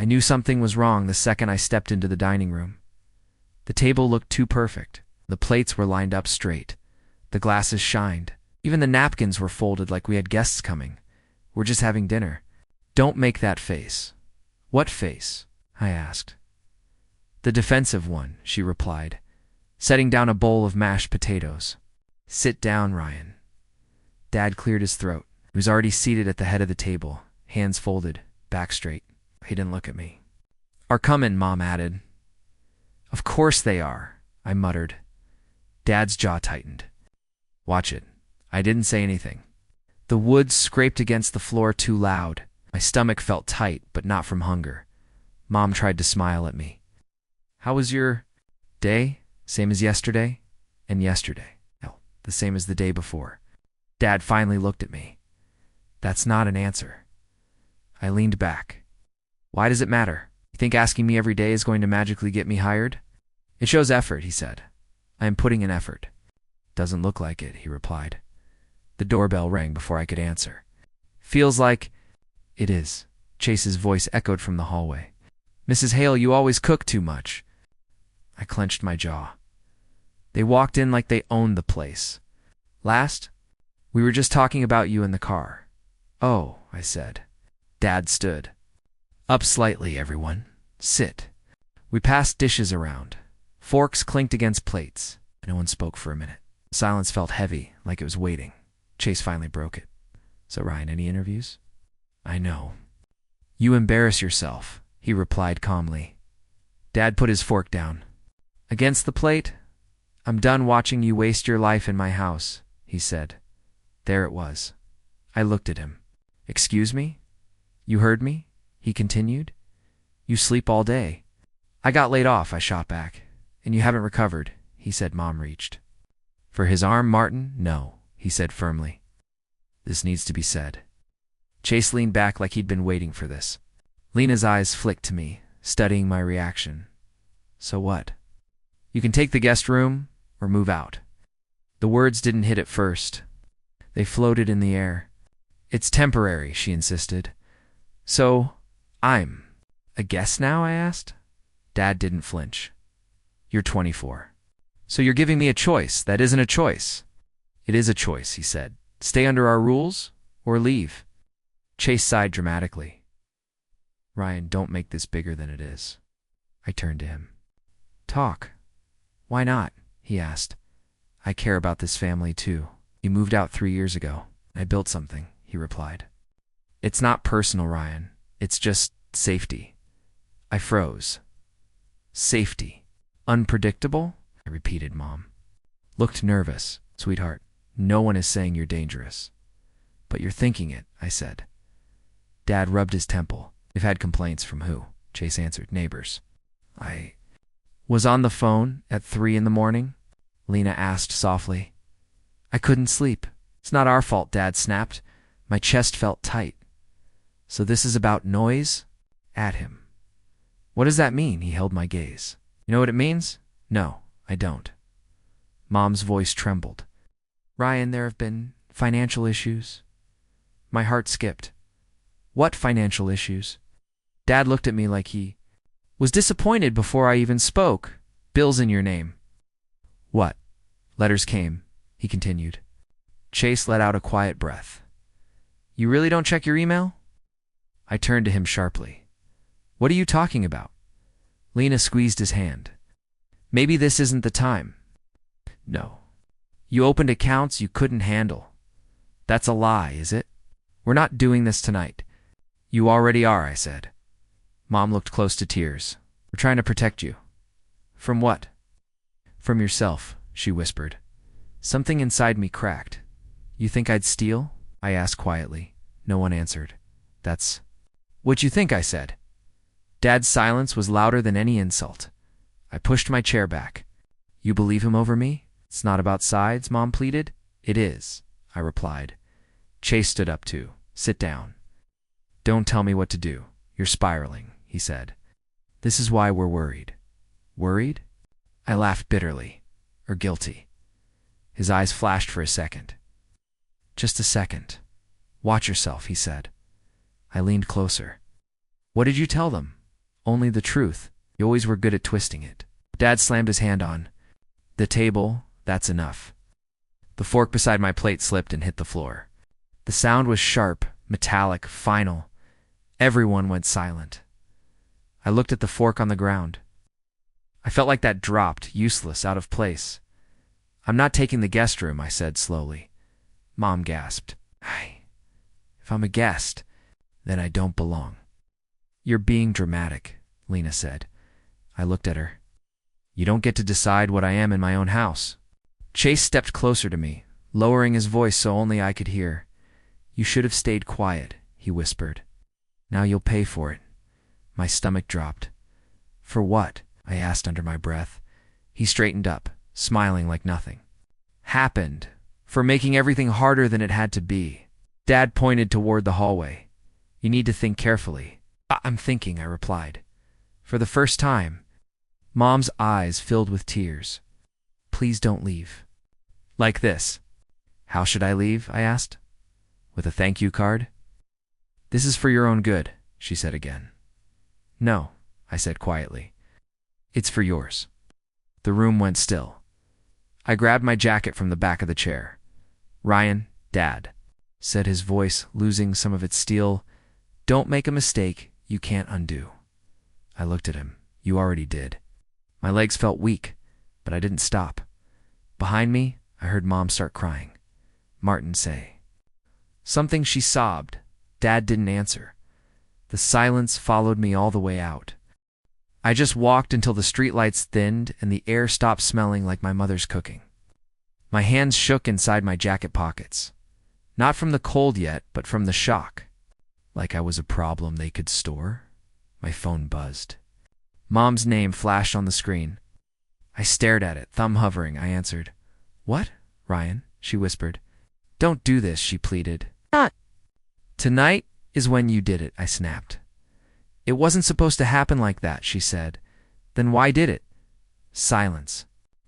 I knew something was wrong the second I stepped into the dining room. The table looked too perfect. The plates were lined up straight. The glasses shined. Even the napkins were folded like we had guests coming. We're just having dinner. Don't make that face. What face? I asked. The defensive one, she replied, setting down a bowl of mashed potatoes. Sit down, Ryan. Dad cleared his throat. He was already seated at the head of the table, hands folded, back straight. He didn't look at me. Are coming, Mom added. Of course they are, I muttered. Dad's jaw tightened. Watch it. I didn't say anything. The wood scraped against the floor too loud. My stomach felt tight, but not from hunger. Mom tried to smile at me. How was your day? Same as yesterday? And yesterday? No, the same as the day before. Dad finally looked at me. That's not an answer. I leaned back. Why does it matter? You think asking me every day is going to magically get me hired? It shows effort, he said. I am putting in effort. Doesn't look like it, he replied. The doorbell rang before I could answer. Feels like... It is. Chase's voice echoed from the hallway. Mrs. Hale, you always cook too much. I clenched my jaw. They walked in like they owned the place. Last, we were just talking about you in the car. Oh, I said. Dad stood. Up slightly, everyone. Sit. We passed dishes around. Forks clinked against plates. No one spoke for a minute. Silence felt heavy, like it was waiting. Chase finally broke it. So, Ryan, any interviews? I know. You embarrass yourself, he replied calmly. Dad put his fork down. Against the plate? I'm done watching you waste your life in my house, he said. There it was. I looked at him. Excuse me? You heard me? He continued. You sleep all day. I got laid off, I shot back. And you haven't recovered, he said. Mom reached for his arm. Martin, no, he said firmly. This needs to be said. Chase leaned back like he'd been waiting for this. Lena's eyes flicked to me, studying my reaction. So what? You can take the guest room or move out. The words didn't hit at first. They floated in the air. It's temporary, she insisted. So, I'm a guest now, I asked. Dad didn't flinch. You're 24. So you're giving me a choice that isn't a choice. It is a choice, he said. Stay under our rules or leave. Chase sighed dramatically. Ryan, don't make this bigger than it is. I turned to him. Talk. Why not? He asked. I care about this family too. You moved out 3 years ago. I built something, he replied. It's not personal, Ryan. It's just safety. I froze. Safety. Unpredictable? I repeated. Mom looked nervous. Sweetheart, no one is saying you're dangerous. But you're thinking it, I said. Dad rubbed his temple. They've had complaints. From who? Chase answered. Neighbors. I was on the phone at 3 in the morning, Lena asked softly. I couldn't sleep. It's not our fault, Dad snapped. My chest felt tight. So this is about noise? At him. What does that mean? He held my gaze. You know what it means? No, I don't. Mom's voice trembled. Ryan, there have been financial issues. My heart skipped. What financial issues? Dad looked at me like he was disappointed before I even spoke. Bills in your name. What? Letters came, he continued. Chase let out a quiet breath. You really don't check your email? I turned to him sharply. What are you talking about? Lena squeezed his hand. Maybe this isn't the time. No. You opened accounts you couldn't handle. That's a lie, is it? We're not doing this tonight. You already are, I said. Mom looked close to tears. We're trying to protect you. From what? From yourself, she whispered. Something inside me cracked. You think I'd steal? I asked quietly. No one answered. That's what you think, I said. Dad's silence was louder than any insult. I pushed my chair back. You believe him over me? It's not about sides, Mom pleaded. It is, I replied. Chase stood up too. Sit down. Don't tell me what to do. You're spiraling, he said. This is why we're worried. Worried? I laughed bitterly. Or guilty. His eyes flashed for a second. Just a second. Watch yourself, he said. I leaned closer. What did you tell them? Only the truth. You always were good at twisting it. Dad slammed his hand on the table. That's enough. The fork beside my plate slipped and hit the floor. The sound was sharp, metallic, final. Everyone went silent. I looked at the fork on the ground. I felt like that dropped, useless, out of place. I'm not taking the guest room, I said slowly. Mom gasped. If I'm a guest, then I don't belong. You're being dramatic, Lena said. I looked at her. You don't get to decide what I am in my own house. Chase stepped closer to me, lowering his voice so only I could hear. You should have stayed quiet, he whispered. Now you'll pay for it. My stomach dropped. For what? I asked under my breath. He straightened up, smiling like nothing. Happened. For making everything harder than it had to be. Dad pointed toward the hallway. You need to think carefully. I'm thinking, I replied. For the first time. Mom's eyes filled with tears. Please don't leave. Like this. How should I leave? I asked. With a thank you card? This is for your own good, she said again. No, I said quietly. It's for yours. The room went still. I grabbed my jacket from the back of the chair. Ryan, Dad, said his voice, losing some of its steel. Don't make a mistake you can't undo. I looked at him. You already did. My legs felt weak, but I didn't stop. Behind me, I heard Mom start crying. Martin say something. She sobbed. Dad didn't answer. The silence followed me all the way out. I just walked until the streetlights thinned and the air stopped smelling like my mother's cooking. My hands shook inside my jacket pockets. Not from the cold yet, but from the shock. Like I was a problem they could store. My phone buzzed. Mom's name flashed on the screen. I stared at it, thumb hovering. I answered. What? Ryan, she whispered. Don't do this, she pleaded. Not. Tonight is when you did it, I snapped. It wasn't supposed to happen like that, she said. Then why did it? Silence.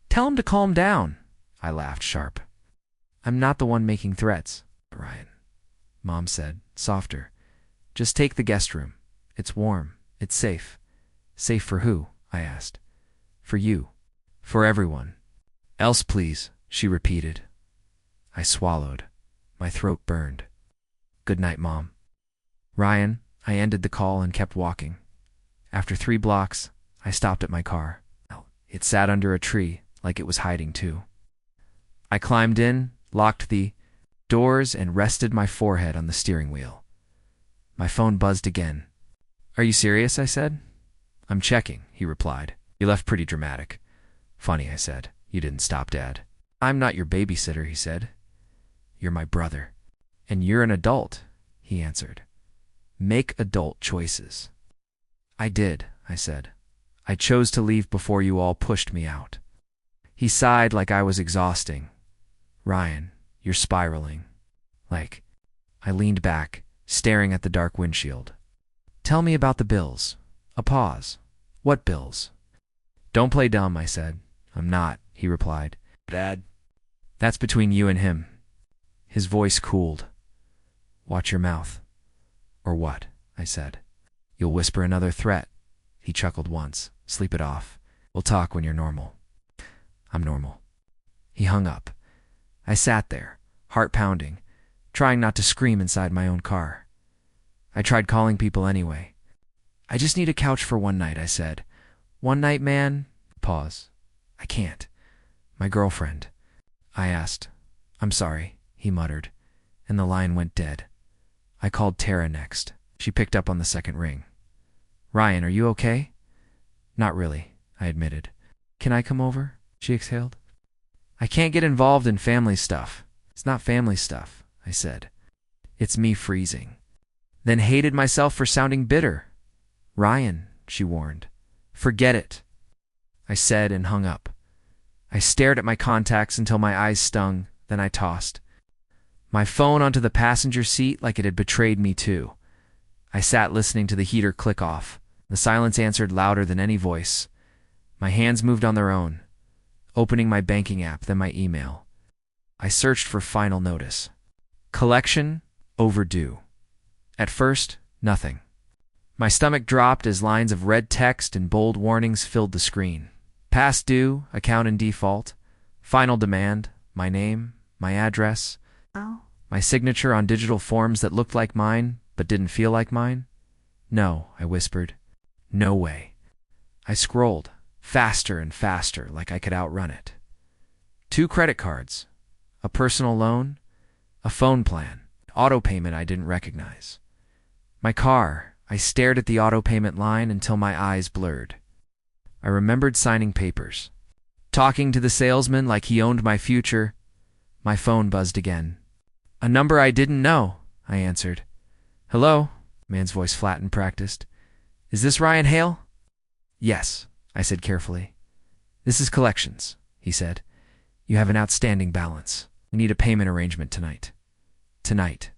Tell him to calm down, I laughed sharp. I'm not the one making threats, Ryan. Mom said, softer. Just take the guest room. It's warm. It's safe. Safe for who? I asked. For you. For everyone. Else please, she repeated. I swallowed. My throat burned. Good night, Mom. Ryan, I ended the call and kept walking. After 3 blocks, I stopped at my car. It sat under a tree, like it was hiding too. I climbed in, locked the doors, and rested my forehead on the steering wheel. My phone buzzed again. Are you serious? I said. I'm checking, he replied. You left pretty dramatic. Funny, I said. You didn't stop, Dad. I'm not your babysitter, he said. You're my brother. And you're an adult, he answered. Make adult choices. I did, I said. I chose to leave before you all pushed me out. He sighed like I was exhausting. Ryan, you're spiraling. Like. I leaned back, staring at the dark windshield. Tell me about the bills. A pause. What bills? Don't play dumb, I said. I'm not, he replied. Dad? That's between you and him. His voice cooled. Watch your mouth. Or what? I said. You'll whisper another threat. He chuckled once. Sleep it off. We'll talk when you're normal. I'm normal. He hung up. I sat there, heart pounding, trying not to scream inside my own car. I tried calling people anyway. I just need a couch for one night, I said. One night, man? Pause. I can't. My girlfriend. I asked. I'm sorry, he muttered, and the line went dead. I called Tara next. She picked up on the second ring. Ryan, are you okay? Not really, I admitted. Can I come over? She exhaled. I can't get involved in family stuff. It's not family stuff, I said. It's me freezing. Then hated myself for sounding bitter. Ryan, she warned. Forget it, I said and hung up. I stared at my contacts until my eyes stung, then I tossed my phone onto the passenger seat like it had betrayed me too. I sat listening to the heater click off. The silence answered louder than any voice. My hands moved on their own, opening my banking app, then my email. I searched for final notice. Collection, overdue. At first, nothing. My stomach dropped as lines of red text and bold warnings filled the screen. Past due, account in default, final demand, my name, my address, my signature on digital forms that looked like mine but didn't feel like mine. No, I whispered. No way. I scrolled, faster and faster, like I could outrun it. 2 credit cards, a personal loan, a phone plan, auto payment I didn't recognize. My car, I stared at the auto payment line until my eyes blurred. I remembered signing papers, talking to the salesman like he owned my future. My phone buzzed again. A number I didn't know, I answered. Hello? Man's voice flat and practiced. Is this Ryan Hale? Yes, I said carefully. This is collections, he said. You have an outstanding balance. We need a payment arrangement tonight. Tonight,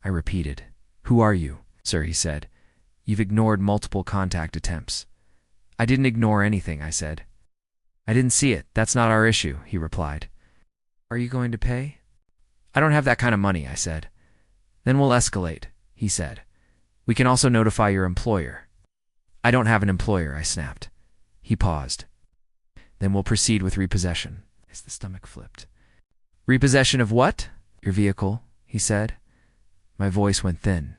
I repeated. Who are you, sir, he said. You've ignored multiple contact attempts. I didn't ignore anything, I said. I didn't see it. That's not our issue, he replied. Are you going to pay? I don't have that kind of money, I said. Then we'll escalate, he said. We can also notify your employer. I don't have an employer, I snapped. He paused. Then we'll proceed with repossession. As the stomach flipped. Repossession of what? Your vehicle, he said. My voice went thin.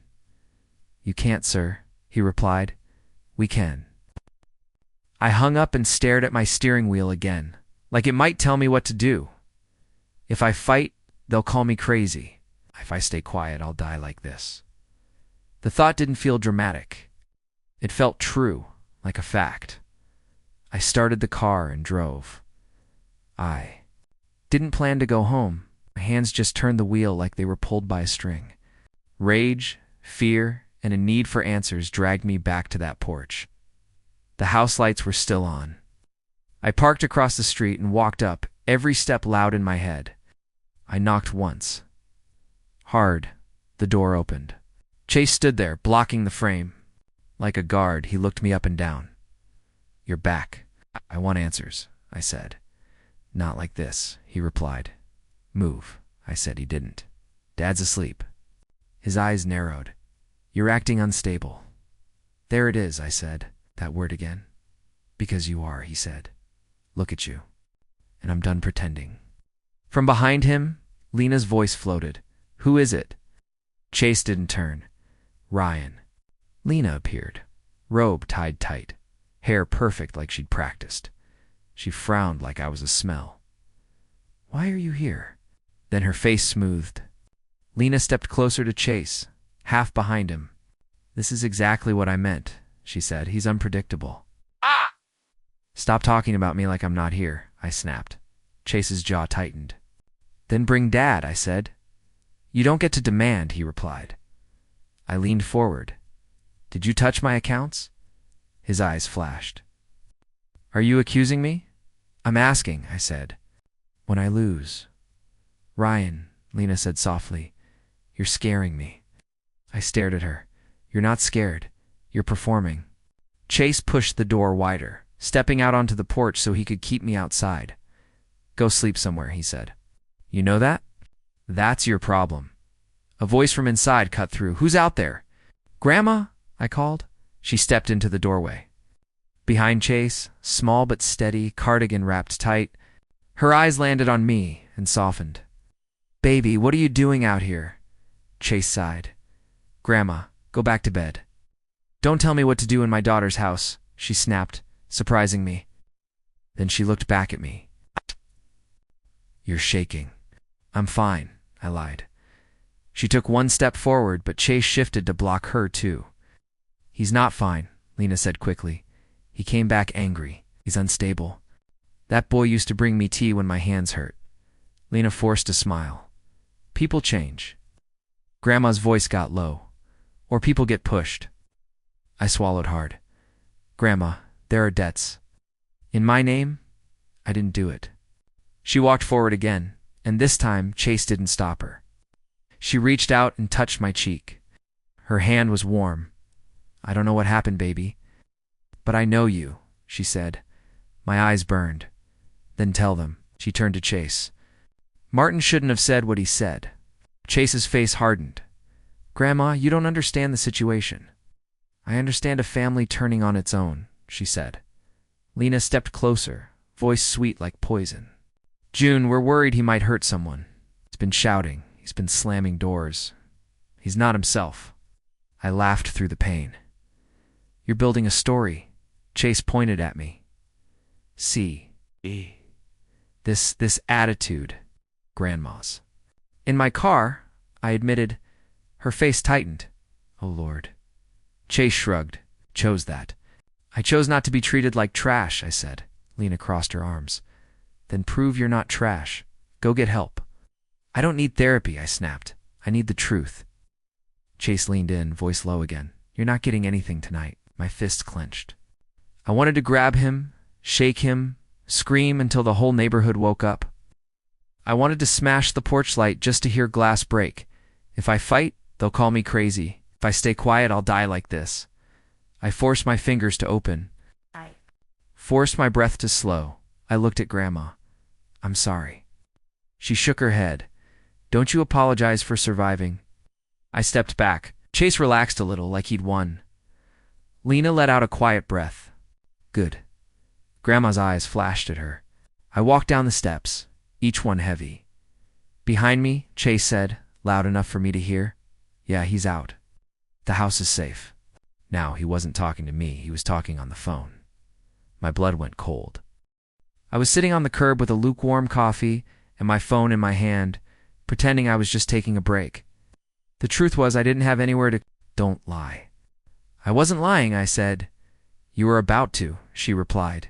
You can't, sir, he replied. We can. I hung up and stared at my steering wheel again, like it might tell me what to do. If I fight, they'll call me crazy. If I stay quiet, I'll die like this. The thought didn't feel dramatic. It felt true, like a fact. I started the car and drove. I didn't plan to go home. My hands just turned the wheel like they were pulled by a string. Rage, fear, and a need for answers dragged me back to that porch. The house lights were still on. I parked across the street and walked up, every step loud in my head. I knocked once. Hard, the door opened. Chase stood there, blocking the frame. Like a guard, he looked me up and down. You're back. I want answers, I said. Not like this, he replied. Move, I said. He didn't. Dad's asleep. His eyes narrowed. You're acting unstable. There it is, I said. That word again. Because you are, he said. Look at you. And I'm done pretending. From behind him, Lena's voice floated. Who is it? Chase didn't turn. Ryan. Lena appeared, robe tied tight, hair perfect like she'd practiced. She frowned like I was a smell. Why are you here? Then her face smoothed. Lena stepped closer to Chase, half behind him. This is exactly what I meant, she said. He's unpredictable. Ah! Stop talking about me like I'm not here, I snapped. Chase's jaw tightened. Then bring Dad, I said. You don't get to demand, he replied. I leaned forward. Did you touch my accounts? His eyes flashed. Are you accusing me? I'm asking, I said. When I lose. Ryan, Lena said softly, you're scaring me. I stared at her. You're not scared. You're performing. Chase pushed the door wider, stepping out onto the porch so he could keep me outside. Go sleep somewhere, he said. You know that? That's your problem. A voice from inside cut through. Who's out there? Grandma, I called. She stepped into the doorway. Behind Chase, small but steady, cardigan wrapped tight, her eyes landed on me and softened. Baby, what are you doing out here? Chase sighed. Grandma, go back to bed. Don't tell me what to do in my daughter's house, she snapped, surprising me. Then she looked back at me. You're shaking. I'm fine, I lied. She took one step forward, but Chase shifted to block her too. He's not fine, Lena said quickly. He came back angry. He's unstable. That boy used to bring me tea when my hands hurt. Lena forced a smile. People change. Grandma's voice got low. Or people get pushed. I swallowed hard. Grandma, there are debts. In my name, I didn't do it. She walked forward again, and this time Chase didn't stop her. She reached out and touched my cheek. Her hand was warm. I don't know what happened, baby. But I know you, she said. My eyes burned. Then tell them. She turned to Chase. Martin shouldn't have said what he said. Chase's face hardened. Grandma, you don't understand the situation. I understand a family turning on its own, she said. Lena stepped closer, voice sweet like poison. June, we're worried he might hurt someone. He's been shouting. He's been slamming doors. He's not himself. I laughed through the pain. You're building a story. Chase pointed at me. See. This attitude. Grandma's. In my car, I admitted. Her face tightened. Oh, Lord. Chase shrugged. Chose that. I chose not to be treated like trash, I said. Lena crossed her arms. Then prove you're not trash. Go get help. I don't need therapy, I snapped. I need the truth. Chase leaned in, voice low again. You're not getting anything tonight. My fist clenched. I wanted to grab him, shake him, scream until the whole neighborhood woke up. I wanted to smash the porch light just to hear glass break. If I fight, they'll call me crazy. If I stay quiet, I'll die like this. I forced my fingers to open. Forced my breath to slow. I looked at Grandma. I'm sorry. She shook her head. Don't you apologize for surviving. I stepped back. Chase relaxed a little, like he'd won. Lena let out a quiet breath. Good. Grandma's eyes flashed at her. I walked down the steps, each one heavy. Behind me, Chase said, loud enough for me to hear, yeah, he's out. The house is safe. Now, he wasn't talking to me, he was talking on the phone. My blood went cold. I was sitting on the curb with a lukewarm coffee and my phone in my hand, pretending I was just taking a break. The truth was I didn't have anywhere to... Don't lie. I wasn't lying, I said. You were about to, she replied.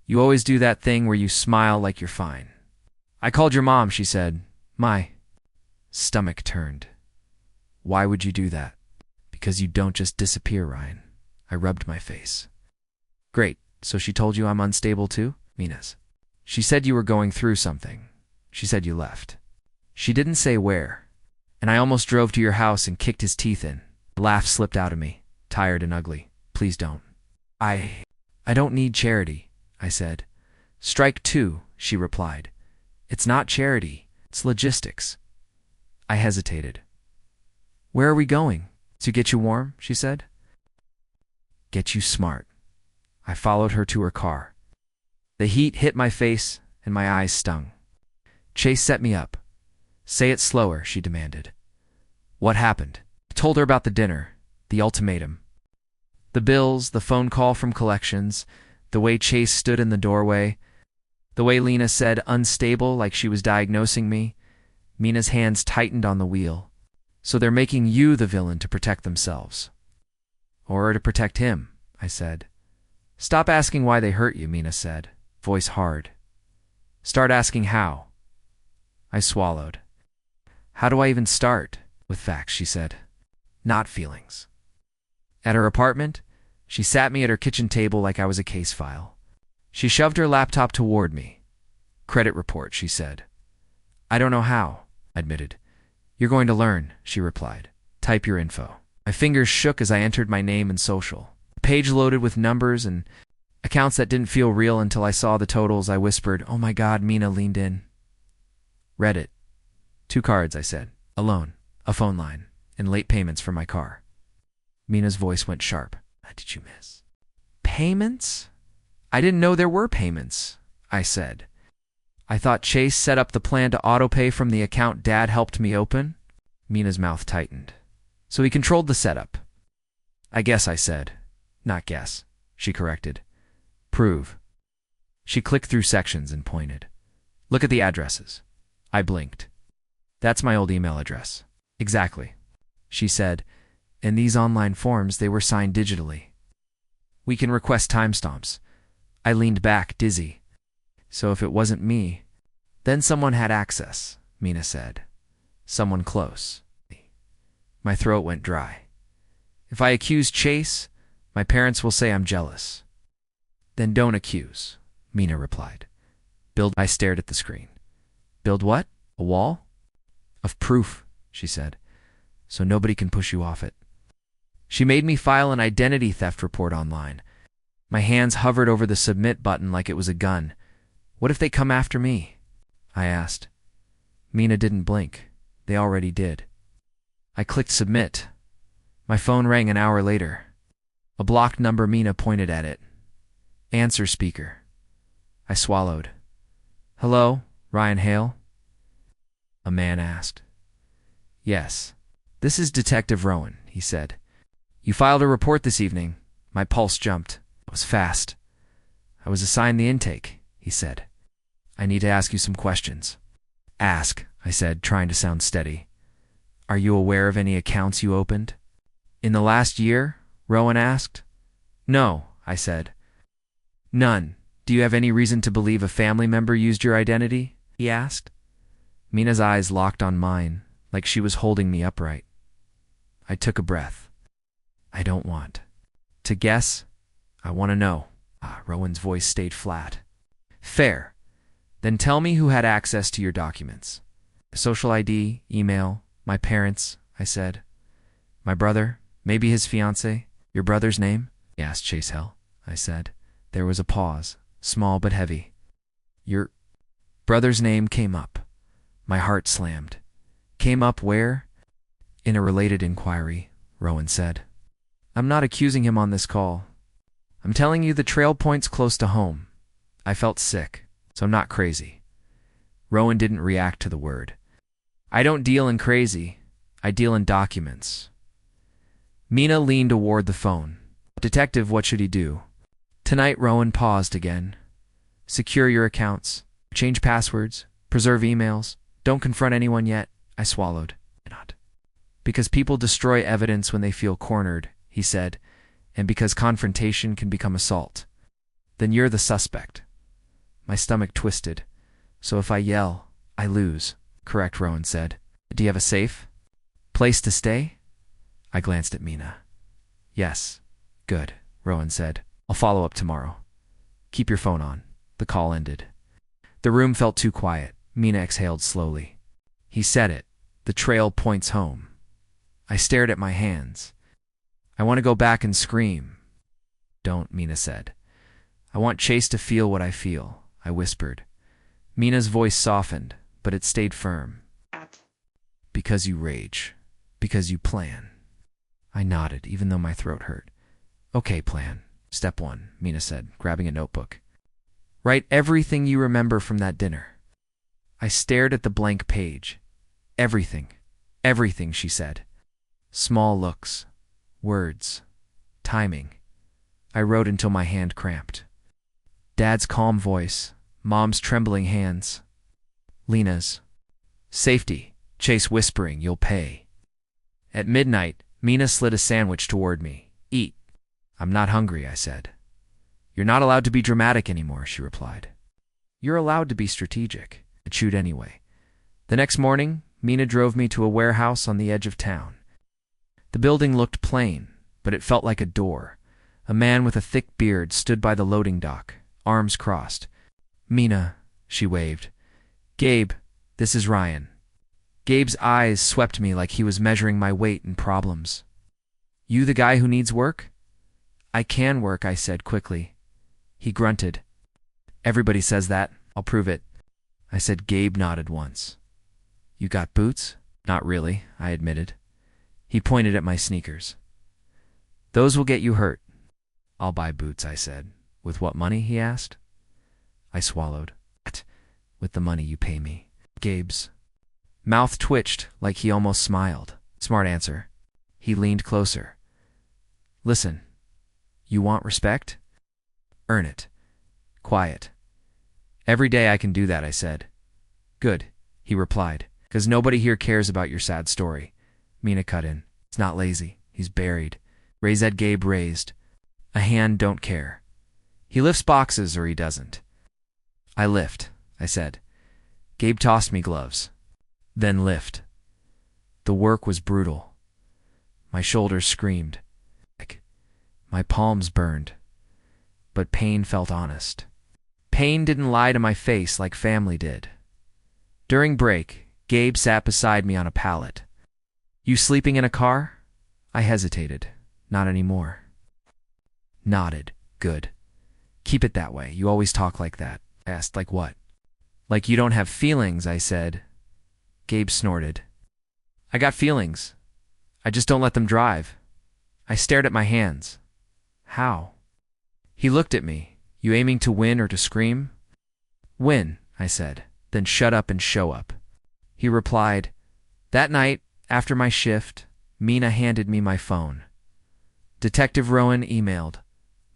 You always do that thing where you smile like you're fine. I called your mom, she said. My stomach turned. Why would you do that? Because you don't just disappear, Ryan. I rubbed my face. Great, so she told you I'm unstable too? Mina's. She said you were going through something. She said you left. She didn't say where. And I almost drove to your house and kicked his teeth in. The laugh slipped out of me, tired and ugly. Please don't. I don't need charity, I said. Strike two, she replied. It's not charity, it's logistics. I hesitated. Where are we going? To get you warm, she said. Get you smart. I followed her to her car. The heat hit my face and my eyes stung. Chase set me up. Say it slower, she demanded. What happened? I told her about the dinner, the ultimatum. The bills, the phone call from collections, the way Chase stood in the doorway, the way Lena said unstable like she was diagnosing me. Mina's hands tightened on the wheel. So they're making you the villain to protect themselves. Or to protect him, I said. Stop asking why they hurt you, Mina said, voice hard. Start asking how. I swallowed. How do I even start? With facts, she said. Not feelings. At her apartment, she sat me at her kitchen table like I was a case file. She shoved her laptop toward me. Credit report, she said. I don't know how, I admitted. You're going to learn, she replied. Type your info. My fingers shook as I entered my name and social. The page loaded with numbers and accounts that didn't feel real until I saw the totals. I whispered, oh my God, Mina leaned in. Read it. 2 cards, I said. A loan, a phone line, and late payments for my car. Mina's voice went sharp. What did you miss? Payments? I didn't know there were payments, I said. I thought Chase set up the plan to autopay from the account Dad helped me open. Mina's mouth tightened. So he controlled the setup. I guess, I said. Not guess, she corrected. Prove. She clicked through sections and pointed. Look at the addresses. I blinked. That's my old email address. Exactly, she said. In these online forms, they were signed digitally. We can request timestamps. I leaned back, dizzy. So if it wasn't me, then someone had access, Mina said. Someone close. My throat went dry. If I accuse Chase, my parents will say I'm jealous. Then don't accuse, Mina replied. I stared at the screen. Build what? A wall? Of proof, she said, so nobody can push you off it. She made me file an identity theft report online. My hands hovered over the submit button like it was a gun. What if they come after me? I asked. Mina didn't blink. They already did. I clicked submit. My phone rang an hour later. A blocked number. Mina pointed at it. Answer speaker. I swallowed. Hello, Ryan Hale? A man asked. Yes. This is Detective Rowan, he said. You filed a report this evening. My pulse jumped. It was fast. I was assigned the intake, he said. I need to ask you some questions. Ask, I said, trying to sound steady. Are you aware of any accounts you opened? In the last year? Rowan asked. No, I said. None. Do you have any reason to believe a family member used your identity? He asked. Mina's eyes locked on mine, like she was holding me upright. I took a breath. I don't want to guess. I want to know. Rowan's voice stayed flat. Fair. Then tell me who had access to your documents. Social ID, email, my parents, I said. My brother, maybe his fiancée. Your brother's name? He asked Chase Hell, I said. There was a pause, small but heavy. Your brother's name came up. My heart slammed. Came up where? In a related inquiry, Rowan said. I'm not accusing him on this call. I'm telling you the trail points close to home. I felt sick, so I'm not crazy. Rowan didn't react to the word. I don't deal in crazy. I deal in documents. Mina leaned toward the phone. Detective, what should he do? Tonight, Rowan paused again. Secure your accounts. Change passwords. Preserve emails. Don't confront anyone yet. I swallowed. Not. Because people destroy evidence when they feel cornered, he said, and because confrontation can become assault. Then you're the suspect. My stomach twisted. So if I yell, I lose. Correct, Rowan said. Do you have a safe? Place to stay? I glanced at Mina. Yes. Good, Rowan said. I'll follow up tomorrow. Keep your phone on. The call ended. The room felt too quiet. Mina exhaled slowly. He said it. The trail points home. I stared at my hands. I want to go back and scream. Don't, Mina said. I want Chase to feel what I feel, I whispered. Mina's voice softened, but it stayed firm. Because you rage. Because you plan. I nodded, even though my throat hurt. Okay, plan. Step 1, Mina said, grabbing a notebook. Write everything you remember from that dinner. I stared at the blank page. Everything. Everything, she said. Small looks. Words. Timing. I wrote until my hand cramped. Dad's calm voice. Mom's trembling hands. Lena's. Safety. Chase whispering, you'll pay. At midnight, Mina slid a sandwich toward me. Eat. I'm not hungry, I said. You're not allowed to be dramatic anymore, she replied. You're allowed to be strategic. I chewed anyway. The next morning, Mina drove me to a warehouse on the edge of town. The building looked plain, but it felt like a door. A man with a thick beard stood by the loading dock, arms crossed. Mina, she waved. Gabe, this is Ryan. Gabe's eyes swept me like he was measuring my weight and problems. You the guy who needs work? I can work, I said quickly. He grunted. Everybody says that. I'll prove it. I said. Gabe nodded once. You got boots? Not really, I admitted. He pointed at my sneakers. Those will get you hurt. I'll buy boots, I said. With what money, he asked. I swallowed. With the money you pay me. Gabe's mouth twitched like he almost smiled. Smart answer. He leaned closer. Listen. You want respect? Earn it. Quiet. Every day I can do that, I said. Good, he replied, because nobody here cares about your sad story. Mina cut in. It's not lazy. He's buried. Raise that. Gabe raised. A hand don't care. He lifts boxes or he doesn't. I lift, I said. Gabe tossed me gloves. Then lift. The work was brutal. My shoulders screamed. My palms burned. But pain felt honest. Pain didn't lie to my face like family did. During break, Gabe sat beside me on a pallet. You sleeping in a car? I hesitated. Not anymore. Nodded. Good. Keep it that way. You always talk like that. I asked, like what? Like you don't have feelings, I said. Gabe snorted. I got feelings. I just don't let them drive. I stared at my hands. How? He looked at me. You aiming to win or to scream? Win, I said. Then shut up and show up. He replied, that night, after my shift, Mina handed me my phone. Detective Rowan emailed.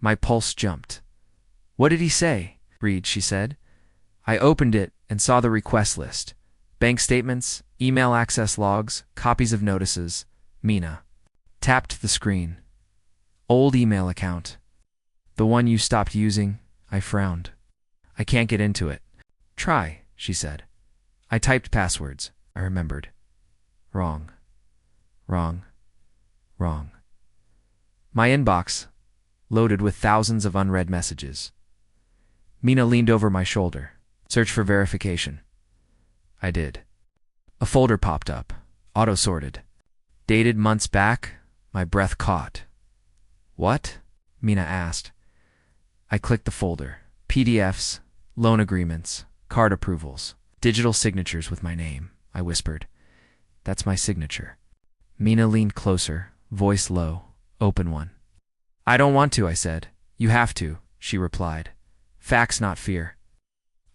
My pulse jumped. What did he say? Read, she said. I opened it and saw the request list. Bank statements, email access logs, copies of notices. Mina. Tapped the screen. Old email account. The one you stopped using. I frowned. I can't get into it. Try, she said. I typed passwords. I remembered. Wrong. Wrong. Wrong. My inbox, loaded with thousands of unread messages. Mina leaned over my shoulder. Search for verification. I did. A folder popped up, auto-sorted. Dated months back, my breath caught. What? Mina asked. I clicked the folder. PDFs, loan agreements, card approvals, digital signatures with my name, I whispered. That's my signature. Mina leaned closer, voice low, open one. I don't want to, I said. You have to, she replied. Facts, not fear.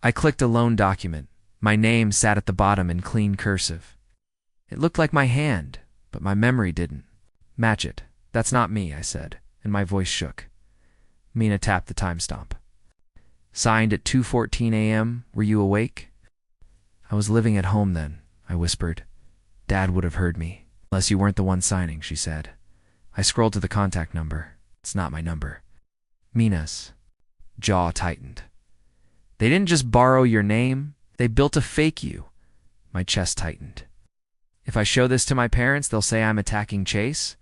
I clicked a loan document. My name sat at the bottom in clean cursive. It looked like my hand, but my memory didn't. Match it. That's not me, I said, and my voice shook. Mina tapped the timestamp. Signed at 2:14 a.m. Were you awake? I was living at home then, I whispered. Dad would have heard me. Unless you weren't the one signing, she said. I scrolled to the contact number. It's not my number. Mina's. Jaw tightened. They didn't just borrow your name. They built a fake you. My chest tightened. If I show this to my parents, they'll say I'm attacking Chase?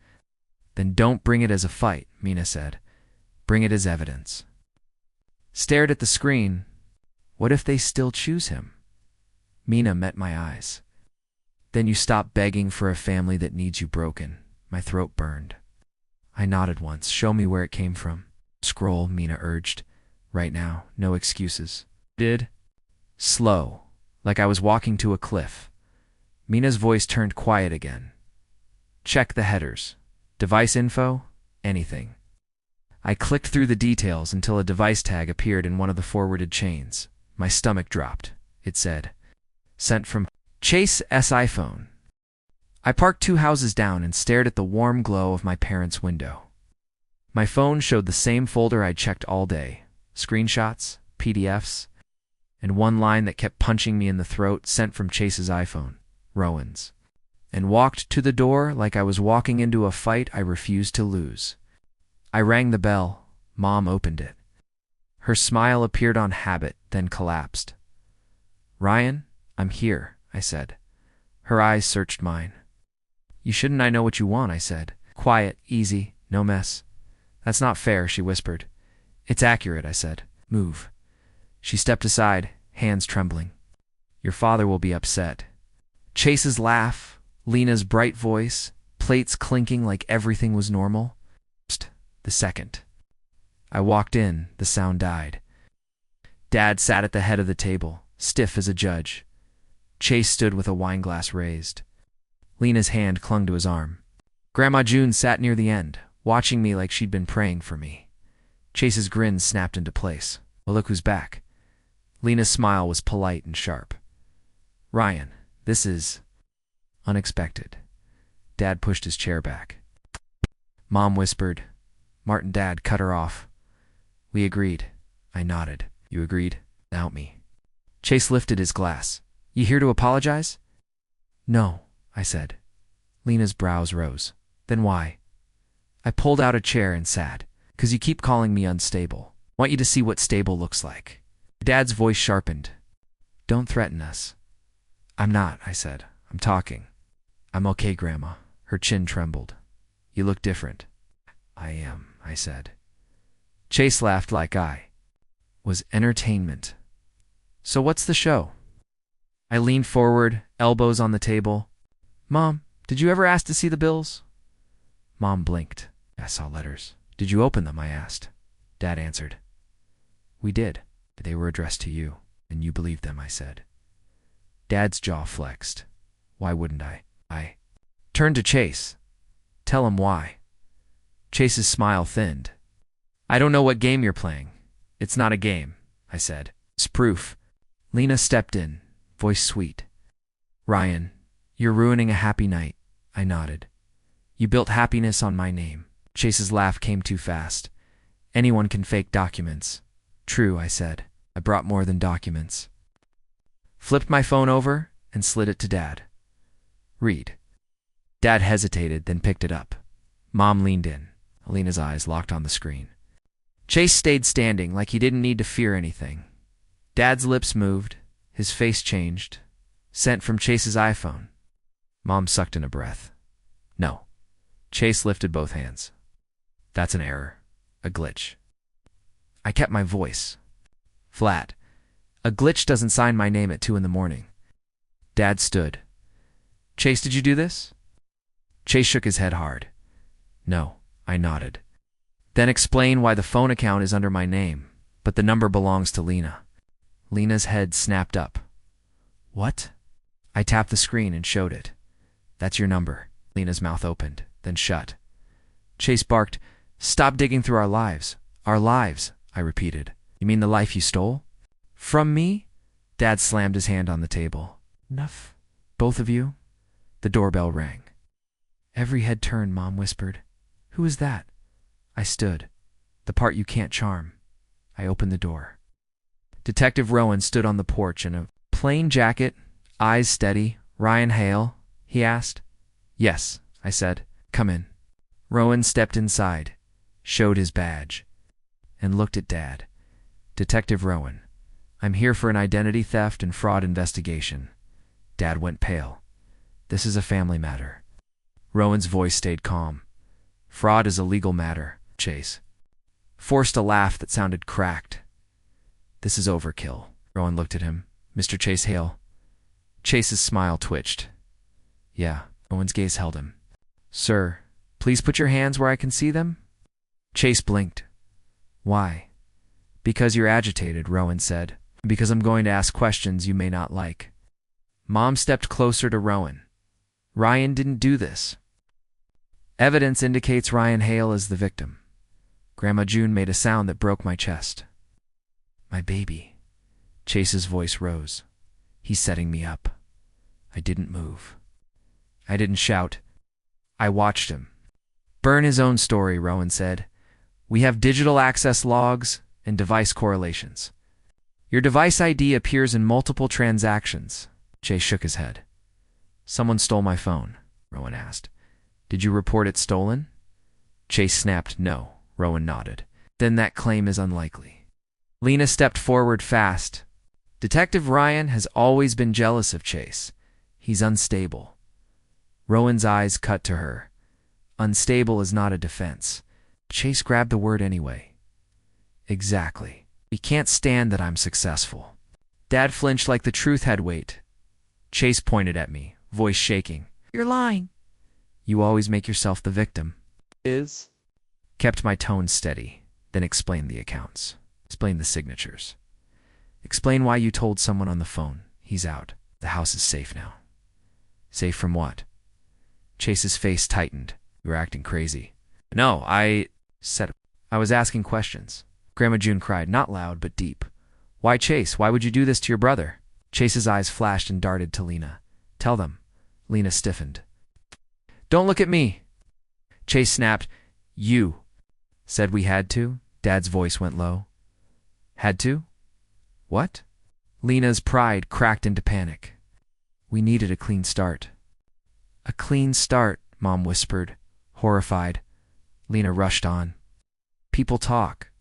Then don't bring it as a fight, Mina said. Bring it as evidence. Stared at the screen. What if they still choose him? Mina met my eyes. Then you stop begging for a family that needs you broken. My throat burned. I nodded once. Show me where it came from. Scroll, Mina urged. Right now, no excuses. Did? Slow, like I was walking to a cliff. Mina's voice turned quiet again. Check the headers. Device info? Anything. I clicked through the details until a device tag appeared in one of the forwarded chains. My stomach dropped. It said, sent from Chase S. iPhone. I parked 2 houses down and stared at the warm glow of my parents' window. My phone showed the same folder I'd checked all day. Screenshots, PDFs, and one line that kept punching me in the throat, sent from Chase's iPhone, Rowan's. And walked to the door like I was walking into a fight I refused to lose. I rang the bell. Mom opened it. Her smile appeared on habit, then collapsed. Ryan, I'm here, I said. Her eyes searched mine. You shouldn't I know what you want, I said. Quiet, easy, no mess. That's not fair, she whispered. It's accurate, I said. Move. She stepped aside, hands trembling. Your father will be upset. Chase's laugh, Lena's bright voice, plates clinking like everything was normal. Psst, the second. I walked in, the sound died. Dad sat at the head of the table, stiff as a judge. Chase stood with a wineglass raised. Lena's hand clung to his arm. Grandma June sat near the end, watching me like she'd been praying for me. Chase's grin snapped into place. Well, look who's back. Lena's smile was polite and sharp. Ryan, this is unexpected. Dad pushed his chair back. Mom whispered. Martin Dad cut her off. We agreed. I nodded. You agreed? Doubt me. Chase lifted his glass. You here to apologize? No, I said. Lena's brows rose. Then why? I pulled out a chair and sat. 'Cause you keep calling me unstable. Want you to see what stable looks like. Dad's voice sharpened. Don't threaten us. I'm not, I said. I'm talking. I'm okay, Grandma. Her chin trembled. You look different. I am, I said. Chase laughed like I was entertainment. So what's the show? I leaned forward, elbows on the table. Mom, did you ever ask to see the bills? Mom blinked. I saw letters. Did you open them? I asked. Dad answered. We did. They were addressed to you, and you believed them, I said. Dad's jaw flexed. Why wouldn't I? I turned to Chase. Tell him why. Chase's smile thinned. I don't know what game you're playing. It's not a game, I said. It's proof. Lena stepped in, voice sweet. Ryan, you're ruining a happy night. I nodded. You built happiness on my name. Chase's laugh came too fast. Anyone can fake documents. True, I said. I brought more than documents. Flipped my phone over and slid it to Dad. Read. Dad hesitated, then picked it up. Mom leaned in. Alina's eyes locked on the screen. Chase stayed standing like he didn't need to fear anything. Dad's lips moved. His face changed. Sent from Chase's iPhone. Mom sucked in a breath. No. Chase lifted both hands. That's an error. A glitch. I kept my voice. Flat. A glitch doesn't sign my name at 2 in the morning. Dad stood. Chase, did you do this? Chase shook his head hard. No, I nodded. Then explain why the phone account is under my name, but the number belongs to Lena. Lena's head snapped up. What? I tapped the screen and showed it. That's your number. Lena's mouth opened, then shut. Chase barked, Stop digging through our lives. Our lives, I repeated. You mean the life you stole? From me? Dad slammed his hand on the table. Enough. Both of you? The doorbell rang. Every head turned, Mom whispered. Who is that? I stood. The part you can't charm. I opened the door. Detective Rowan stood on the porch in a plain jacket, eyes steady. Ryan Hale, he asked. Yes, I said. Come in. Rowan stepped inside, showed his badge, and looked at Dad. Detective Rowan, I'm here for an identity theft and fraud investigation. Dad went pale. This is a family matter. Rowan's voice stayed calm. Fraud is a legal matter, Chase. Forced a laugh that sounded cracked. This is overkill. Rowan looked at him. Mr. Chase Hale. Chase's smile twitched. Yeah, Rowan's gaze held him. Sir, please put your hands where I can see them. Chase blinked. Why? Because you're agitated, Rowan said. Because I'm going to ask questions you may not like. Mom stepped closer to Rowan. Ryan didn't do this. Evidence indicates Ryan Hale is the victim. Grandma June made a sound that broke my chest. My baby. Chase's voice rose. He's setting me up. I didn't move. I didn't shout. I watched him. Burn his own story, Rowan said. We have digital access logs and device correlations. Your device ID appears in multiple transactions. Chase shook his head. Someone stole my phone, Rowan asked. Did you report it stolen? Chase snapped no. Rowan nodded. Then that claim is unlikely. Lena stepped forward fast. Detective Ryan has always been jealous of Chase. He's unstable. Rowan's eyes cut to her. Unstable is not a defense. Chase grabbed the word anyway. Exactly. He can't stand that I'm successful. Dad flinched like the truth had weight. Chase pointed at me, voice shaking. You're lying. You always make yourself the victim. Kept my tone steady, then explained the accounts. Explained the signatures. Explain why you told someone on the phone. He's out. The house is safe now. Safe from what? Chase's face tightened. You were acting crazy. No, I was asking questions. Grandma June cried, not loud, but deep. Why, Chase? Why would you do this to your brother? Chase's eyes flashed and darted to Lena. Tell them. Lena stiffened. Don't look at me. Chase snapped. You said we had to? Dad's voice went low. Had to? What? Lena's pride cracked into panic. We needed a clean start. A clean start, Mom whispered, horrified. Lena rushed on. People talk.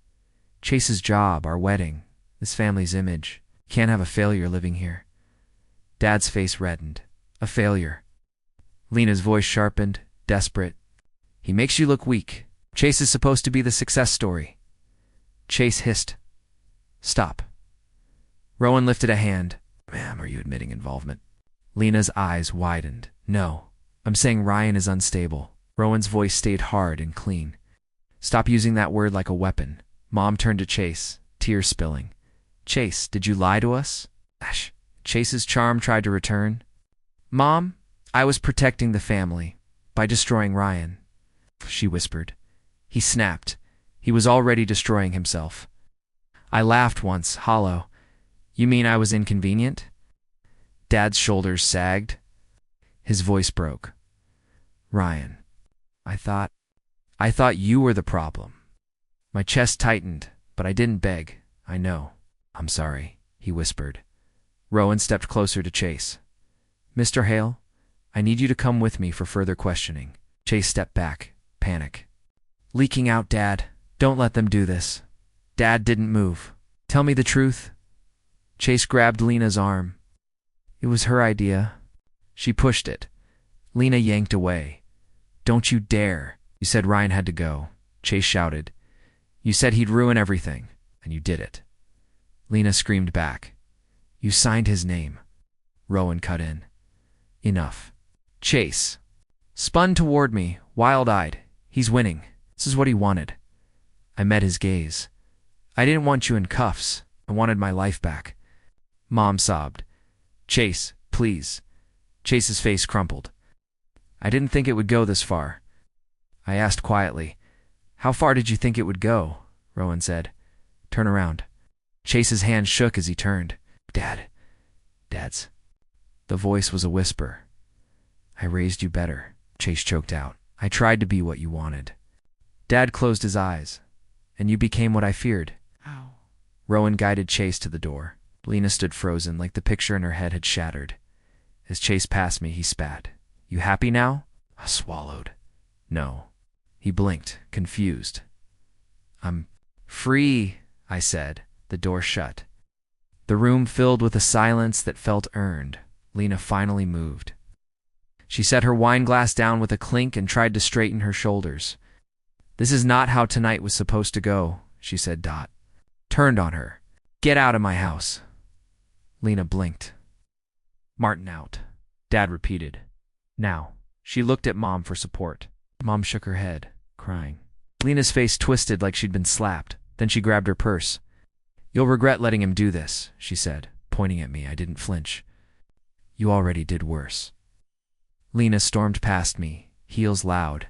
Chase's job, our wedding, this family's image. Can't have a failure living here. Dad's face reddened. A failure. Lena's voice sharpened, desperate. He makes you look weak. Chase is supposed to be the success story. Chase hissed. Stop. Rowan lifted a hand. Ma'am, are you admitting involvement? Lena's eyes widened. No. I'm saying Ryan is unstable. Rowan's voice stayed hard and clean. Stop using that word like a weapon. Mom turned to Chase, tears spilling. Chase, did you lie to us? Ash. Chase's charm tried to return. Mom, I was protecting the family by destroying Ryan, she whispered. He snapped. He was already destroying himself. I laughed once, hollow. You mean I was inconvenient? Dad's shoulders sagged. His voice broke. Ryan, I thought you were the problem. My chest tightened, but I didn't beg. I know. I'm sorry, he whispered. Rowan stepped closer to Chase. Mr. Hale, I need you to come with me for further questioning. Chase stepped back, panic. Leaking out, Dad. Don't let them do this. Dad didn't move. Tell me the truth. Chase grabbed Lena's arm. It was her idea. She pushed it. Lena yanked away. Don't you dare. You said Ryan had to go. Chase shouted. You said he'd ruin everything, and you did it. Lena screamed back. You signed his name. Rowan cut in. Enough. Chase spun toward me, wild-eyed. He's winning. This is what he wanted. I met his gaze. I didn't want you in cuffs. I wanted my life back. Mom sobbed. Chase, please. Chase's face crumpled. I didn't think it would go this far. I asked quietly. How far did you think it would go? Rowan said. Turn around. Chase's hand shook as he turned. Dad's. The voice was a whisper. I raised you better, Chase choked out. I tried to be what you wanted. Dad closed his eyes. And you became what I feared. Ow. Rowan guided Chase to the door. Lena stood frozen, like the picture in her head had shattered. As Chase passed me, he spat. You happy now? I swallowed. No. He blinked, confused. I'm free, I said. The door shut. The room filled with a silence that felt earned. Lena finally moved. She set her wine glass down with a clink and tried to straighten her shoulders. This is not how tonight was supposed to go, she said. Turned on her. Get out of my house. Lena blinked. Martin out. Dad repeated. Now. She looked at Mom for support. Mom shook her head, crying. Lena's face twisted like she'd been slapped. Then she grabbed her purse. You'll regret letting him do this, she said, pointing at me. I didn't flinch. You already did worse. Lena stormed past me, heels loud,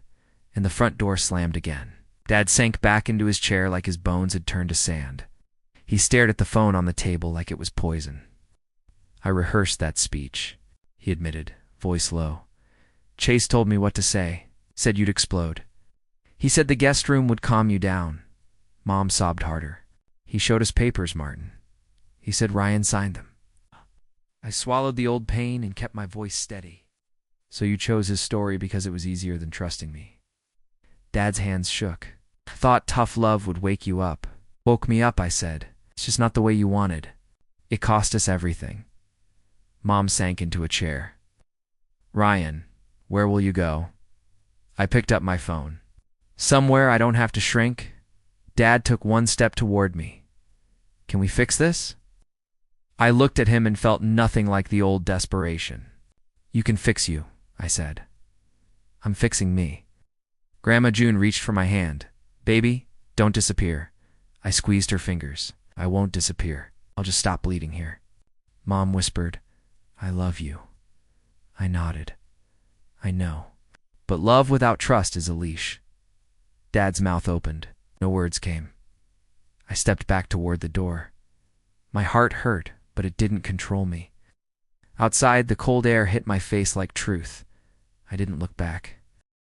and the front door slammed again. Dad sank back into his chair like his bones had turned to sand. He stared at the phone on the table like it was poison. I rehearsed that speech, he admitted, voice low. Chase told me what to say, said you'd explode. He said the guest room would calm you down. Mom sobbed harder. He showed us papers, Martin. He said Ryan signed them. I swallowed the old pain and kept my voice steady. So you chose his story because it was easier than trusting me. Dad's hands shook. Thought tough love would wake you up. Woke me up, I said. It's just not the way you wanted. It cost us everything. Mom sank into a chair. Ryan, where will you go? I picked up my phone. Somewhere I don't have to shrink. Dad took one step toward me. Can we fix this? I looked at him and felt nothing like the old desperation. You can fix you, I said. I'm fixing me. Grandma June reached for my hand. Baby, don't disappear. I squeezed her fingers. I won't disappear. I'll just stop bleeding here. Mom whispered, I love you. I nodded. I know. But love without trust is a leash. Dad's mouth opened. No words came. I stepped back toward the door. My heart hurt, but it didn't control me. Outside, the cold air hit my face like truth. I didn't look back.